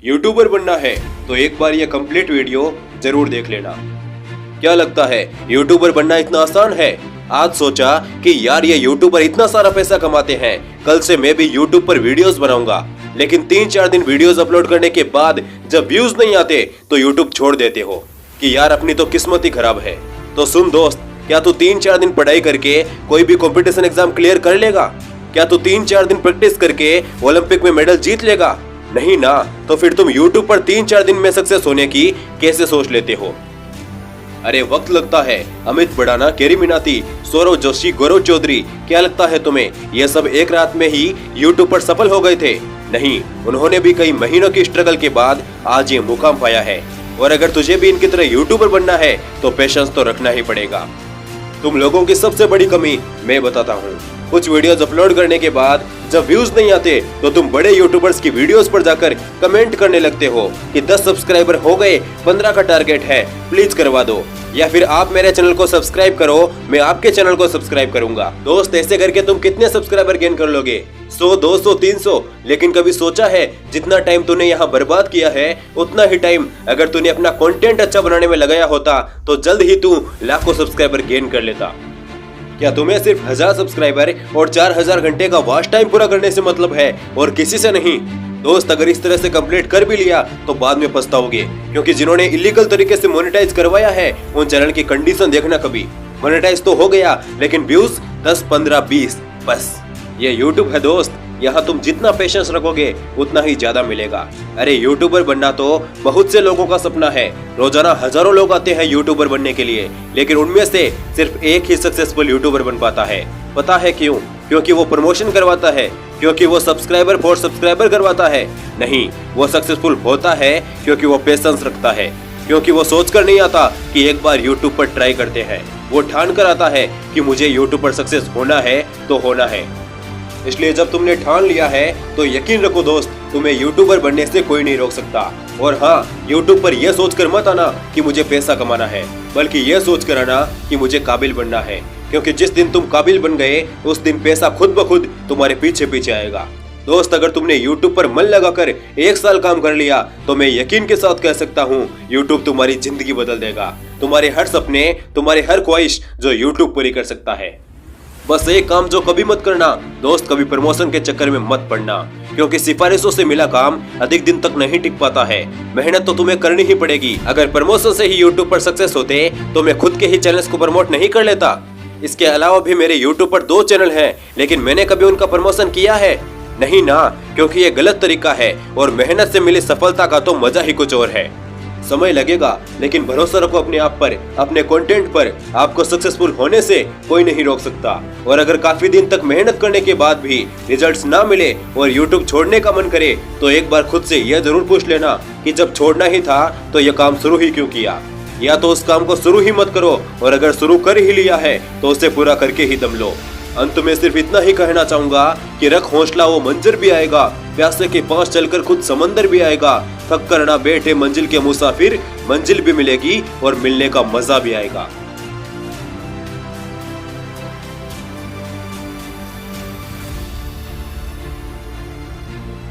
YouTuber बनना है तो एक बार ये कंप्लीट वीडियो जरूर देख लेना। क्या लगता है यूट्यूबर बनना इतना आसान है? आज सोचा कि यार ये यूट्यूबर इतना सारा पैसा कमाते हैं, कल से मैं भी यूट्यूब पर वीडियोस बनाऊंगा। लेकिन 3-4 दिन वीडियोस अपलोड करने के बाद जब व्यूज नहीं आते तो यूट्यूब छोड़ देते हो कि यार अपनी तो किस्मत ही खराब है। तो सुन दोस्त, क्या तू 3-4 दिन पढ़ाई करके कोई भी कंपटीशन एग्जाम क्लियर कर लेगा? क्या तू 3-4 दिन प्रैक्टिस करके ओलंपिक में मेडल जीत लेगा? नहीं ना। तो फिर तुम यूट्यूब पर 3-4 दिन में सक्सेस होने की कैसे सोच लेते हो? अरे वक्त लगता है, अमित भड़ाना, केरी मिनाती, सौरव जोशी, गौरव चौधरी, क्या लगता है तुम्हें ये सब एक रात में ही यूट्यूब पर सफल हो गए थे? नहीं, उन्होंने भी कई महीनों की स्ट्रगल के बाद आज ये मुकाम पाया है। और अगर तुझे भी इनकी तरह यूट्यूबर बनना है तो पेशेंस तो रखना ही पड़ेगा। तुम लोगों की सबसे बड़ी कमी मैं बताता हूँ। कुछ वीडियोस अपलोड करने के बाद जब व्यूज नहीं आते तो तुम बड़े यूट्यूबर्स की वीडियोस पर जाकर कमेंट करने लगते हो कि 10 सब्सक्राइबर हो गए, 15 का टारगेट है, प्लीज करवा दो, या फिर आप मेरे चैनल को सब्सक्राइब करो, मैं आपके चैनल को सब्सक्राइब करूंगा। दोस्त, ऐसे करके तुम कितने सब्सक्राइबर गेन कर लोगे? 100, 200, 300? लेकिन कभी सोचा है जितना टाइम तूने यहाँ बर्बाद किया है उतना ही टाइम अगर तूने अपना कंटेंट अच्छा बनाने में लगाया होता तो जल्द ही तू लाखों सब्सक्राइबर गेन कर लेता। क्या तुम्हें सिर्फ 1000 सब्सक्राइबर और 4000 घंटे का वॉच टाइम पूरा करने से मतलब है और किसी से नहीं? दोस्त, अगर इस तरह से कंप्लीट कर भी लिया तो बाद में पछताओगे, क्योंकि जिन्होंने इलीगल तरीके से मोनेटाइज करवाया है उन चैनल की कंडीशन देखना कभी। मोनेटाइज तो हो गया लेकिन व्यूज 10, 15, 20 बस। ये यूट्यूब है दोस्त, यहाँ तुम जितना पेशेंस रखोगे उतना ही ज्यादा मिलेगा। अरे यूट्यूबर बनना तो बहुत से लोगों का सपना है, रोजाना हजारों लोग आते हैं यूट्यूबर बनने के लिए, लेकिन उनमें से सिर्फ एक ही सक्सेसफुल यूट्यूबर बन पाता है। पता है क्यों? क्योंकि वो प्रमोशन करवाता है, क्योंकि वो सब्सक्राइबर फॉर सब्सक्राइबर करवाता है? नहीं, वो सक्सेसफुल होता है क्योंकि वो पेशेंस रखता है, क्योंकि वो सोचकर नहीं आता कि एक बार यूट्यूब पर ट्राई करते हैं, वो ठान कर आता है कि मुझे यूट्यूब पर सक्सेस होना है तो होना है। इसलिए जब तुमने ठान लिया है तो यकीन रखो दोस्त, तुम्हें यूट्यूबर बनने से कोई नहीं रोक सकता। और हाँ, यूट्यूब पर यह सोचकर मत आना कि मुझे पैसा कमाना है, बल्कि यह सोचकर आना कि मुझे काबिल बनना है, क्योंकि जिस दिन तुम काबिल बन गए उस दिन पैसा खुद ब खुद तुम्हारे पीछे पीछे आएगा। दोस्त, अगर तुमने यूट्यूब पर मन लगाकर 1 साल काम कर लिया तो मैं यकीन के साथ कह सकता हूँ यूट्यूब तुम्हारी जिंदगी बदल देगा। तुम्हारे हर सपने, तुम्हारी हर ख्वाहिश जो यूट्यूब पूरी कर सकता है। बस एक काम जो कभी मत करना दोस्त, कभी प्रमोशन के चक्कर में मत पड़ना, क्योंकि सिफारिशों से मिला काम अधिक दिन तक नहीं टिक पाता है। मेहनत तो तुम्हें करनी ही पड़ेगी। अगर प्रमोशन से ही यूट्यूब पर सक्सेस होते तो मैं खुद के ही चैनल्स को प्रमोट नहीं कर लेता। इसके अलावा भी मेरे यूट्यूब पर 2 चैनल हैं, लेकिन मैंने कभी उनका प्रमोशन किया है? नहीं ना, क्योंकि ये गलत तरीका है और मेहनत से मिली सफलता का तो मजा ही कुछ और है। समय लगेगा लेकिन भरोसा रखो अपने आप पर, अपने कंटेंट पर। आपको सक्सेसफुल होने से कोई नहीं रोक सकता। और अगर काफी दिन तक मेहनत करने के बाद भी रिजल्ट्स ना मिले और यूट्यूब छोड़ने का मन करे तो एक बार खुद से यह जरूर पूछ लेना कि जब छोड़ना ही था तो यह काम शुरू ही क्यों किया? या तो उस काम को शुरू ही मत करो, और अगर शुरू कर ही लिया है तो उसे पूरा करके ही दम लो। अंत में सिर्फ इतना ही कहना चाहूंगा कि रख हौसला, वो मंजर भी आएगा, प्यासे के पास चलकर खुद समंदर भी आएगा, थक कर ना बैठे मंजिल के मुसाफिर, मंजिल भी मिलेगी और मिलने का मजा भी आएगा।